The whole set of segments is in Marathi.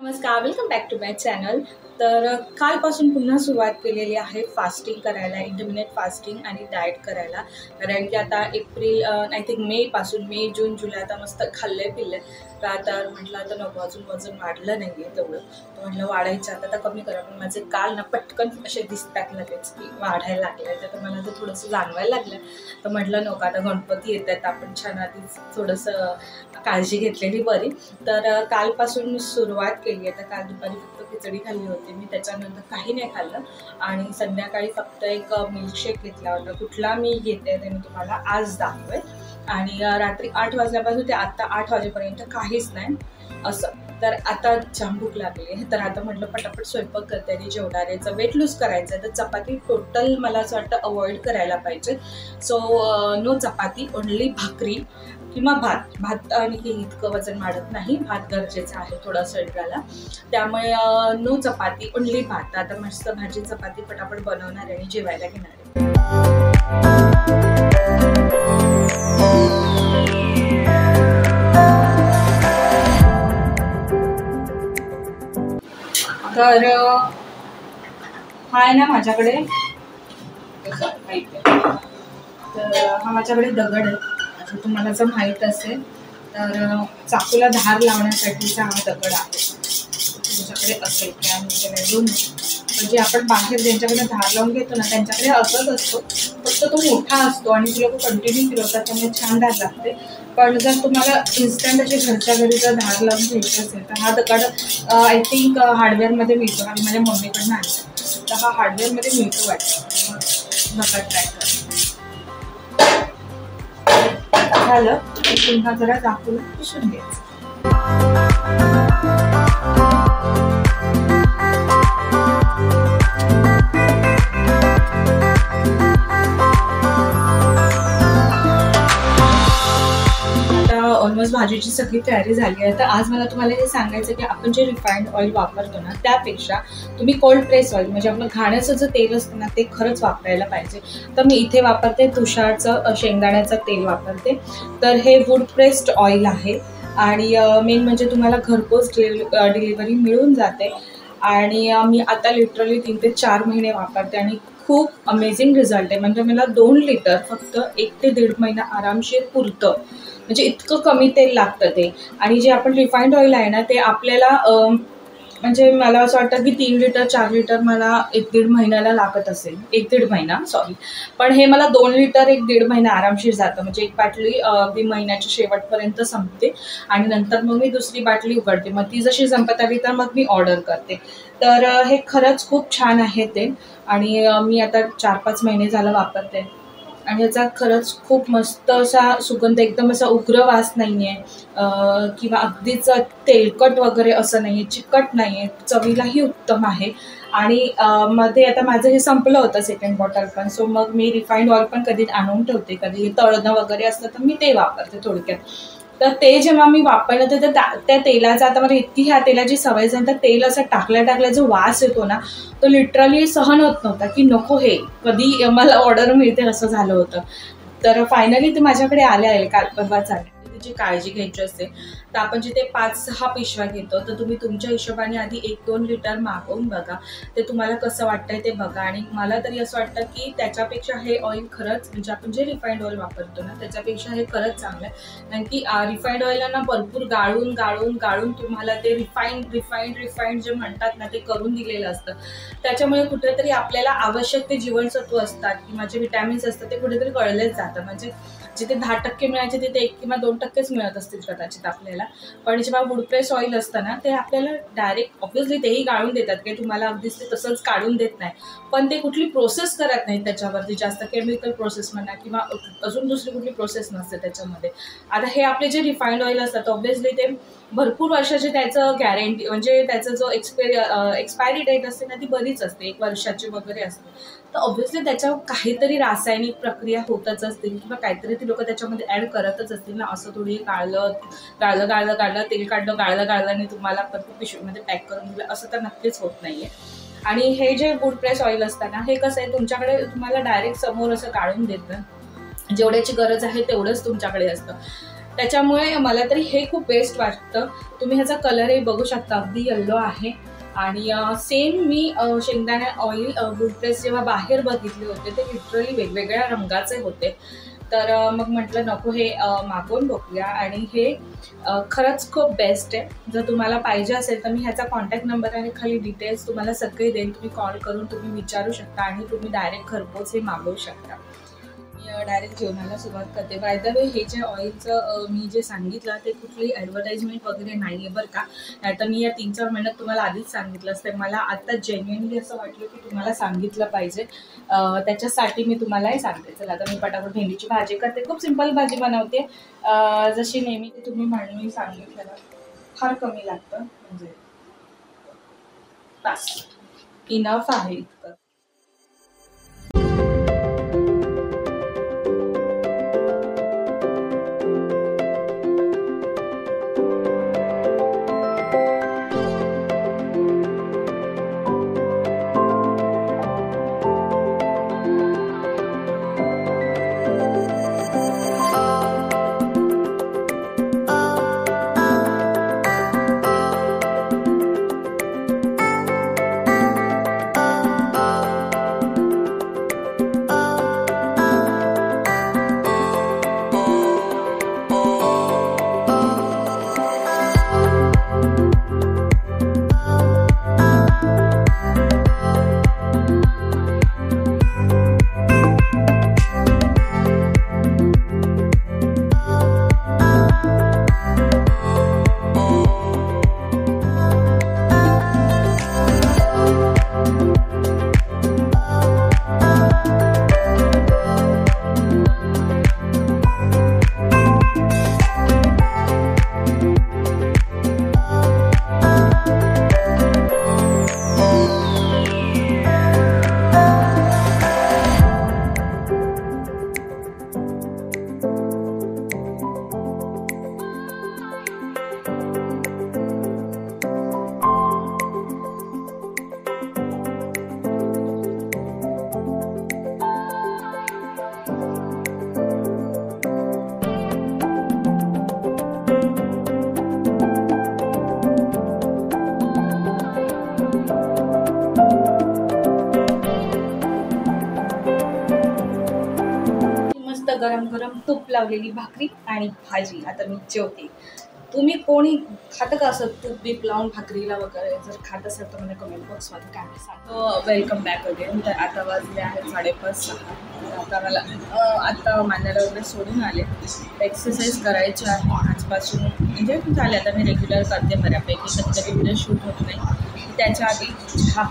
नमस्कार, welcome back to my channel. तर कालपासून पुन्हा सुरुवात केलेली आहे फास्टिंग करायला, इंटरमिडिएट फास्टिंग आणि डाएट करायला. कारण की आता एप्रिल आय थिंक मेपासून मे जून जुलै आता मस्त खाल्ले पिल्ले, तर आता म्हटलं आता नको, अजून वजन वाढलं नाही आहे तेवढं, तर म्हटलं वाढायचं आता कमी करा. पण माझे काल ना पटकन असे दिसतात लगेच की वाढायला लागले, तर मला ते थोडंसं जाणवायला लागलं. तर म्हटलं नको, आता गणपती येत आहेत, आपण छान आधीच थोडंसं काळजी घेतलेली बरी. तर कालपासून सुरुवात केली आहे. तर काल दुपारी फक्त खिचडी खाल्ली होती मी, त्याच्यानंतर काही नाही खाल्लं आणि संध्याकाळी फक्त एक मिल्कशेक घेतला होता. कुठला मी घेते ते मी तुम्हाला आज दाखवेल. आणि रात्री 8 वाजल्यापासून ते आत्ता 8 वाजेपर्यंत काहीच नाही असं. तर आता जाम भूक लागली आहे, तर आता म्हटलं पटापट स्वयंपाक करते आणि जेवणाऱ्याचं वेट लूज करायचं आहे. तर चपाती टोटल मला असं वाटतं अवॉइड करायला पाहिजे. सो नो चपाती, ओनली भाकरी किंवा भात आणि हे इतकं वजन वाढत नाही. भात गरजेचं आहे थोडा शरीराला, त्यामुळे नो चपाती, ओनली भात. आता मस्त भाजी चपाती पटापट बनवणार आहे आणि जेवायला घेणार आहे. तर हा आहे ना माझ्याकडे, तर हा माझ्याकडे दगड आहे. तुम्हाला जर माहीत असेल तर चाकूला धार लावण्यासाठीचा हा दगड आहे. तुमच्याकडे असेल की आम्ही घेऊन, म्हणजे आपण बाहेर ज्यांच्याकडे धार लावून घेतो ना त्यांच्याकडे असंच असतो, फक्त तो मोठा असतो आणि ती लोक कंटिन्यू फिरवतात, त्यामुळे छान धार लागते. पण जर तुम्हाला इन्स्टंट अशी घरच्या घरी जर धार लावून घ्यायची असेल तर हा दगड आय थिंक हार्डवेअरमध्ये मिळतो. आणि माझ्या मम्मीकडनं आणला, तर हा हार्डवेअरमध्ये मिळतो वाटतं. दगड ट्राय करा. झालं पुन्हा जरा दाखवून पुसून घ्यायचं. ऑलमोस्ट भाजीची सगळी तयारी झाली आहे. तर आज मला तुम्हाला हे सांगायचं की आपण जे रिफाइंड ऑइल वापरतो ना त्यापेक्षा तुम्ही कोल्ड प्रेस ऑइल, म्हणजे आपलं घाण्याचं जे तेल असतं ना ते खरंच वापरायला पाहिजे. तर मी इथे वापरते तुषारचं शेंगदाण्याचं तेल वापरते. तर हे वूड प्रेस्ड ऑइल आहे आणि मेन म्हणजे तुम्हाला घरपोच डिलिव्हरी मिळून जाते. आणि मी आता लिटरली 3 ते 4 महिने वापरते आणि खूप अमेझिंग रिझल्ट आहे. म्हणजे मला 2 लिटर फक्त 1 ते 1.5 महिना आरामशीर पुरतं, म्हणजे इतकं कमी तेल लागतं ते. आणि जे आपण रिफाइंड ऑइल आहे ना ते आपल्याला म्हणजे मला असं वाटतं की 3 लिटर 4 लिटर मला 1-1.5 महिन्याला लागत असेल, 1-1.5 महिना सॉरी. पण हे मला 2 लिटर 1-1.5 महिना आरामशीर जातं. म्हणजे एक बाटली अगदी महिन्याच्या शेवटपर्यंत संपते आणि नंतर मग मी दुसरी बाटली उघडते. मग ती जशी संपत आली तर मग मी ऑर्डर करते. तर हे खरंच खूप छान आहे ते. आणि मी आता 4-5 महिने झालं वापरते आणि याचा खरंच खूप मस्त असा सुगंध, एकदम असा उग्र वास नाही आहे किंवा अगदीच तेलकट वगैरे असं नाही आहे, चिकट नाही आहे, चवीलाही उत्तम आहे. आणि मध्ये आता माझं हे संपलं होतं सेकंड बॉटल पण, सो मग मी रिफाइंड ऑइल पण कधी आणून ठेवते, कधी तळणं वगैरे असतं तर मी ते वापरते थोडक्यात. तर ते जेव्हा मी वापरलं तर त्या तेलाचा, आता मला इतकी ह्या तेलाची सवय झाली, तर तेल असं टाकल्या जो वास येतो ना तो लिटरली सहन होत नव्हता की नको हे कधी मला ऑर्डर मिळते असं झालं होतं. तर फायनली ते माझ्याकडे आले आहे, काल परवाच आले. त्याची काळजी घ्यायची असते. तर आपण जिथे 5-6 पिशव्या घेतो तर तुम्ही तुमच्या हिशोबाने आधी 1-2 लिटर मागवून बघा, ते तुम्हाला कसं वाटतंय ते बघा. आणि मला तरी असं वाटतं की त्याच्यापेक्षा हे ऑइल खरंच, म्हणजे आपण जे रिफाइंड ऑइल वापरतो ना त्याच्यापेक्षा हे खरंच चांगलं आहे. कारण की रिफाइंड ऑइलला भरपूर गाळून तुम्हाला ते रिफाइंड जे म्हणतात ना ते करून दिलेलं असतं. त्याच्यामुळे कुठेतरी आपल्याला आवश्यक ते जीवनसत्व असतात किंवा जे विटॅमिन्स असतात ते कुठेतरी गळलेच जातं. म्हणजे जिथे 10% मिळायचे तिथे 1 किंवा 2%च मिळत असतील कदाचित आपल्याला. पण जेव्हा वूड प्रेस ऑइल असतं ना ते आपल्याला डायरेक्ट ऑब्व्हियसली तेही गाळून देतात, की तुम्हाला अगदीच ते तसंच काढून देत नाही, पण ते कुठली प्रोसेस करत नाही त्याच्यावरती, जास्त केमिकल प्रोसेस म्हणा किंवा अजून दुसरी कुठली प्रोसेस नसते त्याच्यामध्ये. आता हे आपले जे रिफाइंड ऑइल असतात ऑब्व्हियसली ते भरपूर वर्षाचे त्याचं गॅरंटी, म्हणजे त्याचं जो एक्सपायरी डेट असते ना ती बरीच असते, 1 वर्षाची वगैरे असते. तर ऑब्व्हियसली त्याच्यावर काहीतरी रासायनिक प्रक्रिया होतच असतील किंवा काहीतरी ती लोक त्याच्यामध्ये ॲड करतच असतील ना. असं थोडी गाळलं तेल काढलं, गाळलं आणि तुम्हाला प्रत्येक पिशवीमध्ये पॅक करून दिलं असं तर नक्कीच होत नाहीये. आणि हे जे वूड प्रेस ऑइल असतं ना हे कसं आहे, तुमच्याकडे तुम्हाला डायरेक्ट समोर असं काढून देतं, जेवढ्याची गरज आहे तेवढंच तुमच्याकडे असतं. त्याच्यामुळे मला तरी हे खूप बेस्ट वाटतं. तुम्ही ह्याचा कलरही बघू शकता, अगदी येल्लो आहे. आणि सेम मी शेंगदाणे ऑइल बुडप्रेस जेव्हा बाहेर बघितले होते ते लिटरली वेगवेगळ्या रंगाचे होते. तर मग म्हटलं नको, हे मागवून बघूया. आणि हे खरंच खूप बेस्ट आहे. जर तुम्हाला पाहिजे असेल तर मी ह्याचा कॉन्टॅक्ट नंबर आणि खाली डिटेल्स तुम्हाला सगळे देईन. तुम्ही कॉल करून तुम्ही विचारू शकता आणि तुम्ही डायरेक्ट घरपोच हे मागवू शकता. डायरेक्ट जेवणाला सुरुवात करते. बाय द वे, हे जे ऑइलचं मी जे सांगितलं ते कुठली ॲडव्हर्टाइजमेंट वगैरे नाही आहे बरं का. नाहीतर मी या 3-4 महिन्यात तुम्हाला आधीच सांगितलं असतं. मला आता जेन्युइनली असं वाटलं की तुम्हाला सांगितलं पाहिजे, त्याच्यासाठी मी तुम्हालाही सांगते. चला आता मी पटापट भेंडीची भाजी करते. खूप सिंपल भाजी बनवते, जशी नेहमी तुम्ही म्हणून सांगितलं, फार कमी लागतं, म्हणजे बस इनफ आहे इतकं. गरम गरम तूप लावलेली भाकरी आणि भाजी. आता मी जेवते. तुम्ही कोणी खातं का असं तूप बीप लावून भाकरीला वगैरे? जर खात असेल तर मला कमेंट बॉक्समध्ये काय सांगतो. Welcome back again. तर आता वाजले आहेत 5:30. आता मला आता मांडायला वगैरे सोडून आले. एक्सरसाइज करायची आहे आजपासून, म्हणजे झाले आता मी रेग्युलर करते बऱ्यापैकी. कधी कधी व्हिडिओ शूट होत नाही. त्याच्या आधी चहा,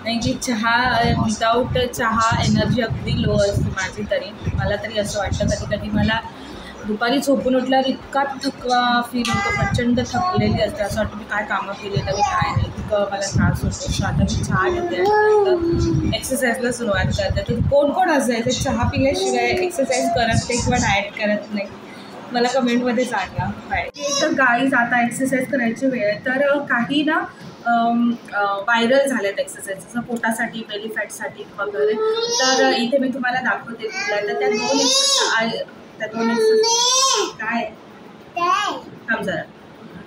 नाही की चहा, विदाऊट चहा एनर्जी अगदी लो असते माझी. तरी मला तरी असं वाटतं, कधी कधी मला दुपारी झोपून उठल्यावर इतका थकवा फील होतो, प्रचंड थकलेली असते. असं वाटतं मी काय कामं केली तरी काय नाही, इतकं मला त्रास होतो. सो आता मी चहा घेते, एक्सरसाइजला सुरुवात करते. तर कोण कोण असायचं चहा पिल्याशिवाय एक्सरसाइज करत नाही किंवा डाएट करत नाही, मला कमेंटमध्ये सांगा. बाय. तर गाईज आता एक्सरसाइज करायची वेळ आहे. तर काही ना व्हायरल झाल्यात एक्सरसाइज, जसं पोटासाठी, बेली फॅटसाठी वगैरे. तर इथे मी तुम्हाला दाखवते कुठल्या. तर त्या दोन एक्सरसाइज काय थांब जरा.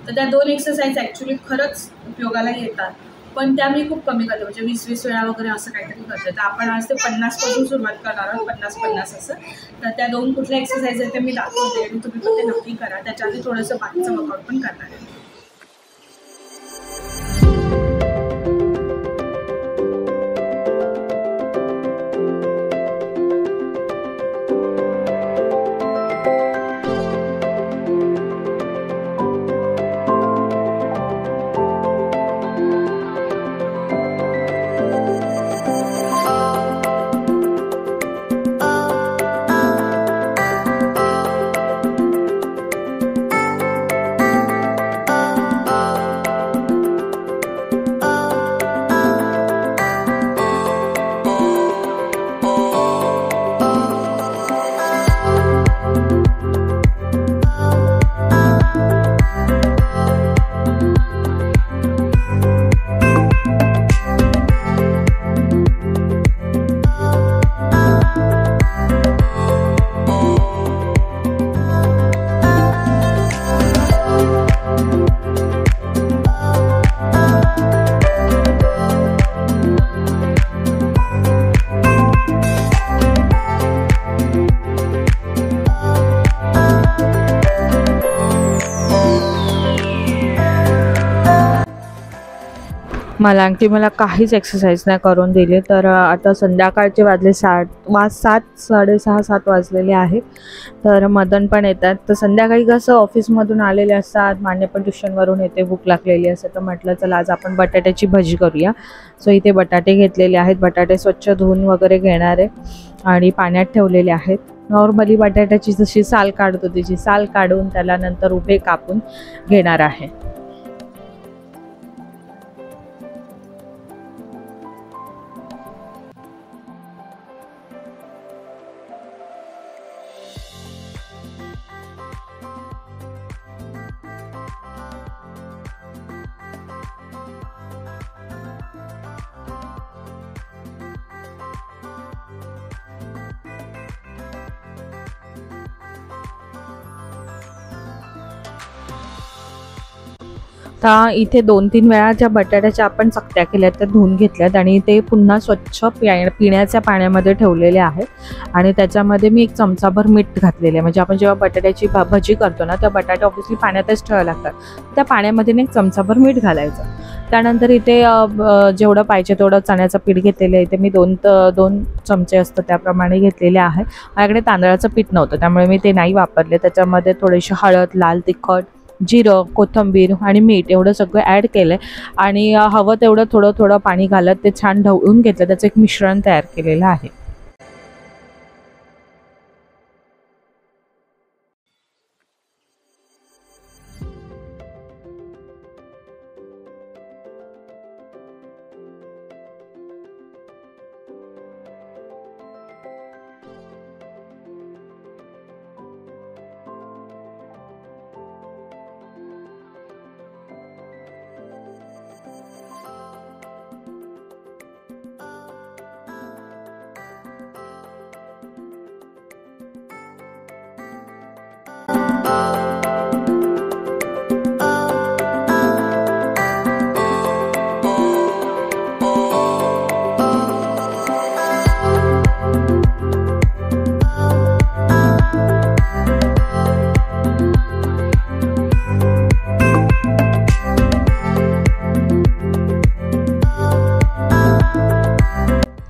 तर त्या 2 एक्सरसाइज ॲक्च्युली खरंच उपयोगाला येतात, पण त्या मी खूप कमी करते, म्हणजे 20-20 वेळा वगैरे असं काहीतरी करते. तर आपण आज ते 50पासून सुरुवात करणार आहोत, 50-50 असं. तर त्या 2 कुठल्या एक्सरसाइज आहेत ते मी दाखवते आणि तुम्ही पण ते नक्की करा. त्याच्या आधी थोडंसं बाकीचं वर्कआउट पण करणार आहे. मला आणखी मला काहीच एक्सरसाइज नाही करून दिली. तर आता संध्याकाळचे वाजले 7:30 वाजलेले आहेत. तर मदन पण येतात. तर संध्याकाळी कसं ऑफिसमधून आलेले असतात, मान्य पण ट्युशनवरून येते, भूक लागलेली असते. तर म्हटलं चला आज आपण बटाट्याची भजी करूया. सो इथे बटाटे घेतलेले आहेत. बटाटे स्वच्छ धुवून वगैरे घेणार आहे आणि पाण्यात ठेवलेले आहेत. नॉर्मली बटाट्याची जशी साल काढतो त्याची साल काढून त्याला नंतर उभे कापून घेणार आहे. आता इथे 2-3 वेळा ज्या बटाट्याच्या आपण चकत्या केल्यात त्या धुवून घेतल्यात आणि ते पुन्हा स्वच्छ पिण्याच्या पाण्यामध्ये ठेवलेले आहेत आणि त्याच्यामध्ये मी 1 चमचाभर मीठ घातलेले आहे. म्हणजे आपण जेव्हा बटाट्याची भजी करतो ना त्या बटाटे ऑब्व्हियसली पाण्यातच ठेवावे लागतात. त्या पाण्यामध्ये 1 चमचाभर मीठ घालायचं. त्यानंतर इथे जेवढं पाहिजे तेवढं चण्याचं पीठ घेतलेलं आहे. इथे मी 2 चमचे असतं त्याप्रमाणे घेतलेले आहे. माझ्याकडे तांदळाचं पीठ नव्हतं त्यामुळे मी ते नाही वापरले. त्याच्यामध्ये थोडीशी हळद, लाल तिखट, जिरं, कोथिंबीर आणि मीठ एवढं सगळं ॲड केलं आहे आणि हवं तेवढं थोडं पाणी घालत ते छान ढवळून घेतलं. त्याचं एक मिश्रण तयार केलेलं आहे.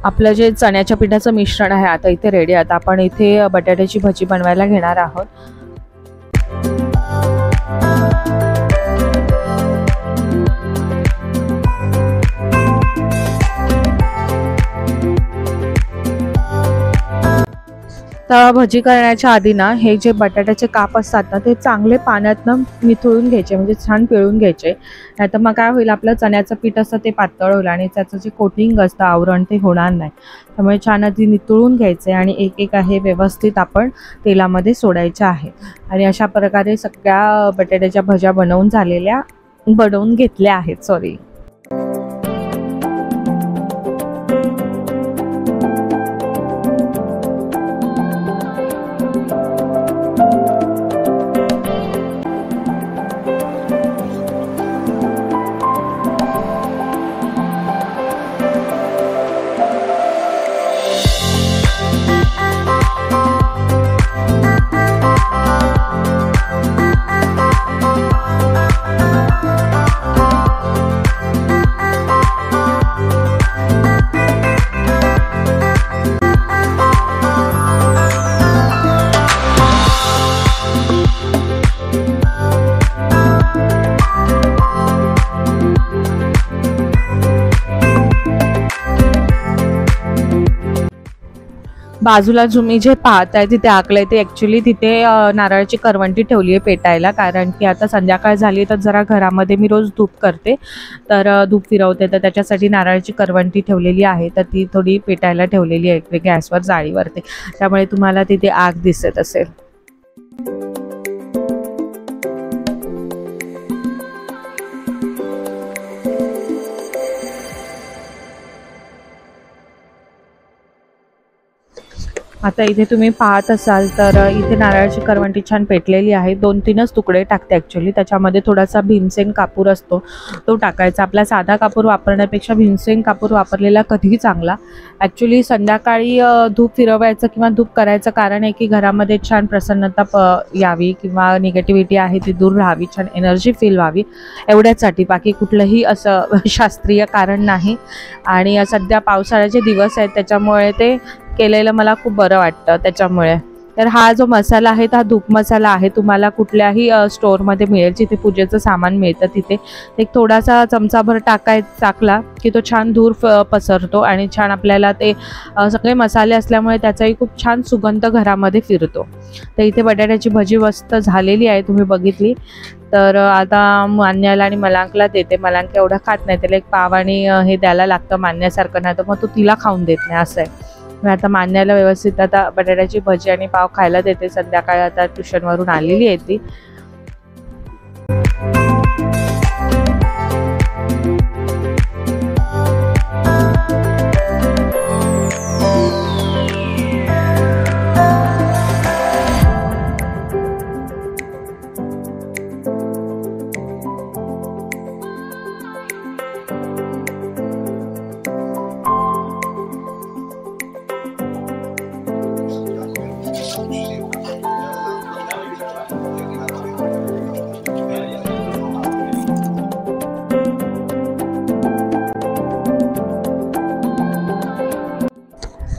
आपलं जे चण्याच्या पिठाचं मिश्रण आहे आता इथे रेडी आहे. आता आपण इथे बटाट्याची भजी बनवायला घेणार आहोत. तर भजी करण्याच्या आधी ना हे जे बटाट्याचे काप असतात ना ते चांगले पाण्यातनं निथळून घ्यायचे, म्हणजे छान पिळून घ्यायचे. नाहीतर मग काय होईल, आपलं चण्याचं पीठ असतं ते पातळ होईल आणि त्याचं जे कोटिंग असतं आवरण ते होणार नाही. त्यामुळे छान आधी निथळून घ्यायचे आणि एक आहे व्यवस्थित आपण तेलामध्ये सोडायचे आहे. आणि अशा प्रकारे सगळ्या बटाट्याच्या भज्या बनवून घेतल्या आहेत. सॉरी. बाजूला तुम्ही जे पाहताय तिथे आखलंय ते ॲक्च्युली तिथे नारळाची करवंटी ठेवली आहे पेटायला. कारण की आता संध्याकाळ झाली तर जरा घरामध्ये मी रोज धूप करते, तर धूप फिरवते, तर त्याच्यासाठी नारळाची करवंटी ठेवलेली आहे. तर ती थोडी पेटायला ठेवलेली आहे गॅसवर जाळीवरती, त्यामुळे तुम्हाला तिथे आग दिसत असेल. आता इथे तुम्ही पाहत असाल तर इथे नारळाची करवंटी छान पेटलेली आहे. 2-3च तुकडे टाकते ॲक्च्युली. त्याच्यामध्ये थोडासा भीमसेन कापूर असतो तो टाकायचा. आपला साधा कापूर वापरण्यापेक्षा भीमसेन कापूर वापरलेला कधीही चांगला. ॲक्च्युली संध्याकाळी धूप फिरवायचं किंवा धूप करायचं कारण आहे की घरामध्ये छान प्रसन्नता यावी किंवा निगेटिव्हिटी आहे ती दूर राहावी, छान एनर्जी फील व्हावी एवढ्यासाठी. बाकी कुठलंही असं शास्त्रीय कारण नाही. आणि सध्या पावसाळ्याचे दिवस आहेत त्याच्यामुळे ते केलेलं मला खूप बरं वाटतं त्याच्यामुळे. तर हा जो मसाला आहे हा धूप मसाला आहे. तुम्हाला कुठल्याही स्टोअरमध्ये मिळेल, जिथे पूजेचं सामान मिळतं तिथे. एक थोडासा चमचाभर टाकला की तो छान धूर पसरतो आणि छान आपल्याला ते सगळे मसाले असल्यामुळे त्याचाही खूप छान सुगंध घरामध्ये फिरतो. तर इथे बटाट्याची भजी मस्त झालेली आहे, तुम्ही बघितली. तर आता मान्याला आणि मलांकला देते. मलांक एवढं खात नाही, त्याला एक पाव आणि हे द्यायला लागतं मान्यासारखं, नाही तर मग तो तिला खाऊन देत नाही, असं आहे. मी आता मान्याला व्यवस्थित आता बटाट्याची भजी आणि पाव खायला देते. संध्याकाळी आता ट्युशनवरून आलेली आहे ती.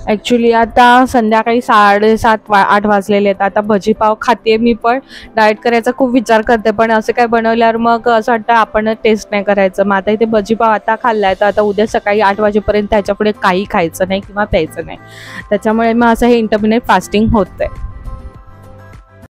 ॲक्च्युली आता संध्याकाळी 7:30-8 वाजलेले आहेत. आता भजीपाव खाते मी, पण डाएट करायचा खूप विचार करते, पण असं काय बनवल्यावर मग असं वाटतं आपण टेस्ट नाही करायचं. मग आता इथे भजीपाव आता खाल्ला आहे, तर आता उद्या सकाळी 8 वाजेपर्यंत त्याच्यापुढे काही खायचं नाही किंवा प्यायचं नाही. त्याच्यामुळे मग असं हे इंटरमिटेंट फास्टिंग होतं आहे.